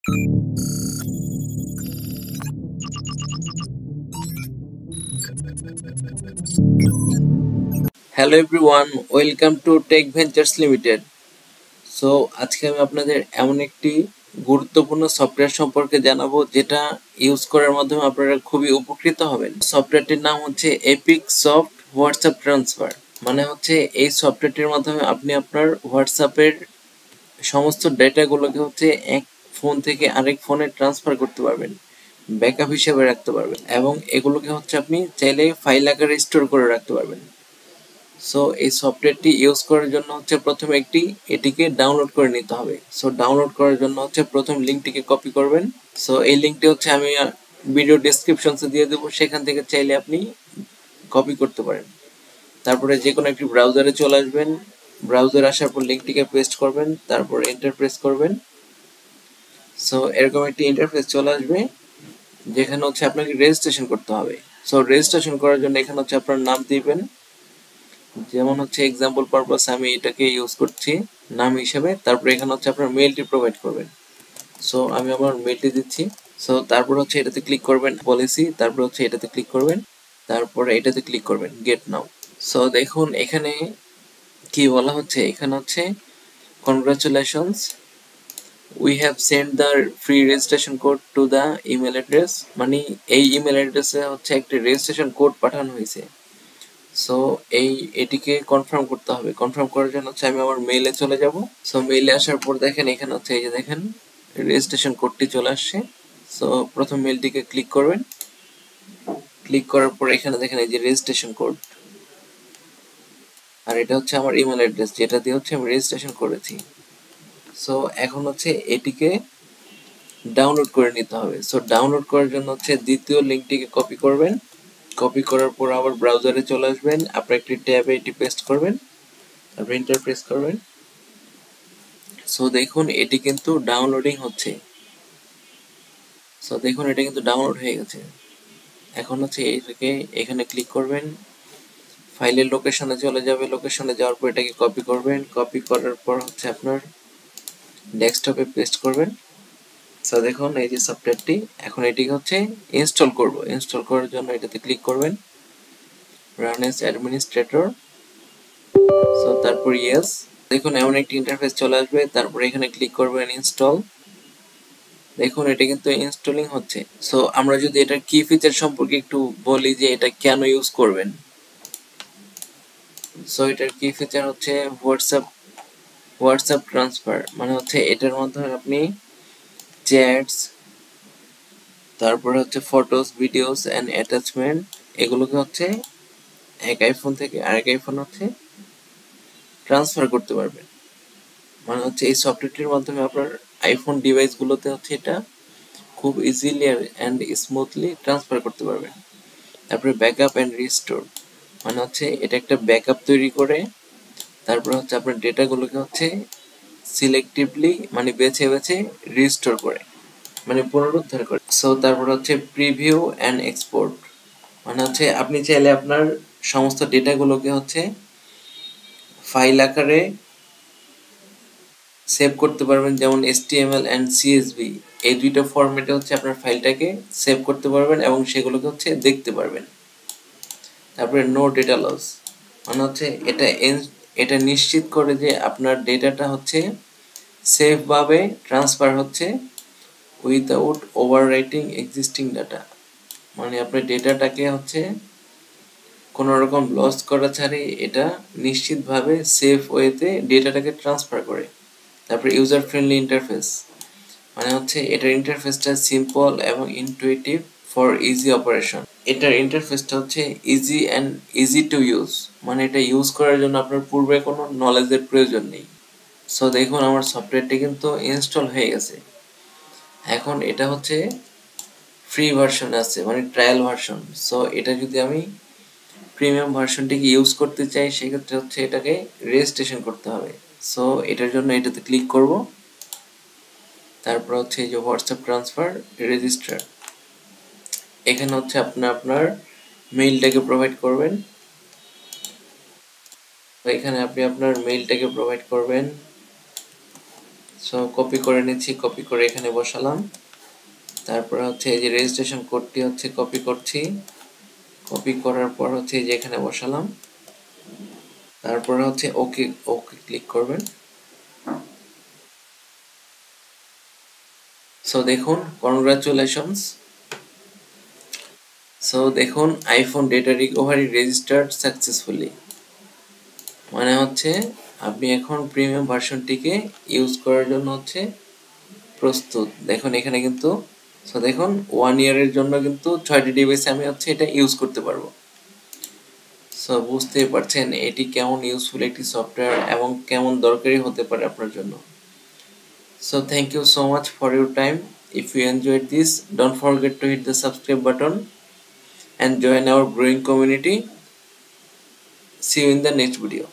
Hello everyone, welcome to Tech Ventures Limited. So আজকে আমি আপনাদের এমন একটি গুরুত্বপূর্ণ সফটওয়্যার সম্পর্কে জানাবো যেটা ইউজ করার মাধ্যমে আপনারা খুবই উপকৃত হবেন। সফটওয়্যারটির নাম হচ্ছে এপিক সফট হোয়াটসঅ্যাপ ট্রান্সফার। মানে হচ্ছে এই সফটওয়্যারটির মাধ্যমে আপনি আপনার হোয়াটসঅ্যাপের সমস্ত ডেটাগুলোকে হচ্ছে এক ফোন থেকে আরেক ফোনে ট্রান্সফার করতে পারবেন, ব্যাকআপ হিসেবে রাখতে পারবেন এবং এগুলোকে হচ্ছে আপনি চাইলে ফাইল আকারে স্টোর করে রাখতে পারবেন। সো এই সফটওয়্যারটি ইউজ করার জন্য হচ্ছে প্রথমে এটিকে ডাউনলোড করে নিতে হবে। সো ডাউনলোড করার জন্য হচ্ছে প্রথম লিঙ্কটিকে কপি করবেন। সো এই লিঙ্কটি হচ্ছে আমি ভিডিও ডেসক্রিপশনসে দিয়ে দেবো, সেখান থেকে চাইলে আপনি কপি করতে পারেন। তারপরে যে কোনো একটি ব্রাউজারে চলে আসবেন, ব্রাউজারে আসার পর লিঙ্কটিকে পেস্ট করবেন, তারপর এন্টার প্রেস করবেন। সো এরকম একটি ইন্টারফেস চলে আসবে যেখানে হচ্ছে আপনাকে রেজিস্ট্রেশন করতে হবে। সো রেজিস্ট্রেশন করার জন্য এখানে হচ্ছে আপনার নাম দিবেন, যেমন হচ্ছে এক্সাম্পল পারপাস আমি এটাকে ইউজ করছি নাম হিসেবে। তারপরে এখানে হচ্ছে আপনার মেইলটি প্রোভাইড করবেন। সো আমি আমার মেইলটি দিচ্ছি। সো তারপর হচ্ছে এটাতে ক্লিক করবেন পলিসি, তারপর হচ্ছে এটাতে ক্লিক করবেন, তারপরে এটাতে ক্লিক করবেন গেট নাও। সো দেখুন এখানে কি বলা হচ্ছে, এখানে হচ্ছে congratulations, we have send the free registration code to the email address. মানে এই ইমেল অ্যাড্রেসে হচ্ছে একটি রেজিস্ট্রেশন কোড পাঠানো হয়েছে। সো এটিকে কনফার্ম করতে হবে। কনফার্ম করার জন্য হচ্ছে আমি আমার মেইলে চলে যাব। সো মেইলে আসার পর দেখেন এখানে হচ্ছে এই যে দেখেন রেজিস্ট্রেশন কোডটি চলে আসছে। সো প্রথম মেইলটিকে ক্লিক করবেন, ক্লিক করার পর এখানে দেখেন এই যে রেজিস্ট্রেশন কোড, আর এটা হচ্ছে আমার ইমেল অ্যাড্রেস যেটা দিয়ে হচ্ছে আমি রেজিস্ট্রেশন করেছি। সো এখন হচ্ছে এটিকে ডাউনলোড করে নিতে হবে। সো ডাউনলোড করার জন্য হচ্ছে দ্বিতীয় লিঙ্কটিকে কপি করবেন, কপি করার পর আবার ব্রাউজারে চলে আসবেন, আপনার একটি ট্যাবে এটি পেস্ট করবেন, তারপর এন্টার প্রেস করবেন। সো দেখুন এটি কিন্তু ডাউনলোডিং হচ্ছে। সো দেখুন এটা কিন্তু ডাউনলোড হয়ে গেছে। এখন হচ্ছে এইটাকে এখানে ক্লিক করবেন, ফাইলের লোকেশনে চলে যাবে, লোকেশনে যাওয়ার পর এটাকে কপি করবেন, কপি করার পর হচ্ছে আপনার ডেস্কটপে পেস্ট করবেন। সো দেখুন এই যে সফটওয়্যারটি, এখন এটিকে হচ্ছে ইনস্টল করব। ইনস্টল করার জন্য এটাতে ক্লিক করবেন, রান এজ অ্যাডমিনিস্ট্রেটর। সো তারপর ইয়েস। দেখুন এমন একটি ইন্টারফেস চলে আসবে, তারপর এখানে ক্লিক করবেন ইনস্টল। দেখুন এটা কিন্তু ইনস্টলিং হচ্ছে। সো আমরা যদি এটার কি ফিচার সম্পর্কে একটু বলি যে এটা কেন ইউজ করবেন। সো এটার কি ফিচার হচ্ছে হোয়াটসঅ্যাপ ট্রান্সফার। মানে হচ্ছে এটার মাধ্যমে আপনি চ্যাটস, তারপরে হচ্ছে ফটোস, ভিডিওস এন্ড অ্যাটাচমেন্ট এগুলোকে হচ্ছে এক আইফোন থেকে আরেক আইফোন হচ্ছে ট্রান্সফার করতে পারবেন। মানে হচ্ছে এই সফটওয়্যারটির মাধ্যমে আপনার আইফোন ডিভাইসগুলোতে হচ্ছে এটা খুব ইজিলি অ্যান্ড স্মুথলি ট্রান্সফার করতে পারবেন। তারপরে ব্যাকআপ অ্যান্ড রিস্টোর, মানে হচ্ছে এটা একটা ব্যাকআপ তৈরি করে তারপরে হচ্ছে আপনার ডেটাগুলোকে হচ্ছে সিলেক্টিভলি মানে বেছে বেছে রিস্টোর করে, মানে পুনরুদ্ধার করে। সো তারপর হচ্ছে প্রিভিউ অ্যান্ড এক্সপোর্ট, মানে হচ্ছে আপনি চাইলে আপনার সমস্ত ডেটাগুলোকে হচ্ছে ফাইল আকারে সেভ করতে পারবেন, যেমন HTML অ্যান্ড CSV এই দুইটা ফরম্যাটে হচ্ছে আপনার ফাইলটাকে সেভ করতে পারবেন এবং সেগুলোকে হচ্ছে দেখতে পারবেন। তারপরে নো ডেটা লস, মানে হচ্ছে এটা নিশ্চিত করে যে আপনার ডেটাটা হচ্ছে সেফ ভাবে ট্রান্সফার হচ্ছে উইদাউট ওভাররাইটিং এক্সিস্টিং ডাটা। মানে আপনার ডেটাটাকে হচ্ছে কোনো রকম লস করা ছাড়াই এটা নিশ্চিতভাবে সেফ ওয়েতে ডেটাটাকে ট্রান্সফার করে। তারপরে ইউজার ফ্রেন্ডলি ইন্টারফেস, মানে হচ্ছে এটার ইন্টারফেসটা সিম্পল এবং ইনটুইটিভ ফর ইজি অপারেশন। এটার ইন্টারফেসটা হচ্ছে ইজি টু ইউজ, মানে এটা ইউজ করার জন্য আপনার পূর্বে কোনো নলেজের প্রয়োজন নেই। সো দেখুন আমার সফটওয়্যারটি কিন্তু ইনস্টল হয়ে গেছে। এখন এটা হচ্ছে ফ্রি ভার্সন আছে, মানে ট্রায়াল ভার্সন। সো এটা যদি আমি প্রিমিয়াম ভার্সনটিকে ইউজ করতে চাই সেক্ষেত্রে হচ্ছে এটাকে রেজিস্ট্রেশন করতে হবে। সো এটার জন্য এটাতে ক্লিক করব, তারপর হচ্ছে এই যে হোয়াটসঅ্যাপ ট্রান্সফার রেজিস্টার, এখানে হচ্ছে আপনার মেইলটাকে প্রোভাইড করবেন। এখানে আপনি আপনার মেইলটাকে প্রোভাইড করবেন। সো কপি করে নিচ্ছি, কপি করে এখানে বসালাম। তারপরে হচ্ছে এই যে রেজিস্ট্রেশন কোডটি হচ্ছে কপি করছি, কপি করার পর হচ্ছে এই যে এখানে বসালাম। তারপরে হচ্ছে ওকে ওকে ক্লিক করবেন। সো দেখুন, কনগ্রাচুলেশনস। সো দেখুন, iPhone data recovery registered successfully, মানে হচ্ছে আপনি এখন প্রিমিয়াম ভার্সনটিকে ইউজ করার জন্য হচ্ছে প্রস্তুত। দেখুন এখানে কিন্তু, সো দেখুন 1 ইয়ারের জন্য কিন্তু 6টি ডিভাইসে আমি হচ্ছে এটা ইউজ করতে পারবো। সো বুঝতেই পারছেন এটি কেমন ইউজফুল একটি সফটওয়্যার এবং কেমন দরকারি হতে পারে আপনার জন্য। So thank you so much for your time. If you enjoyed this, don't forget to hit the subscribe button and join our growing community. See you in the next video.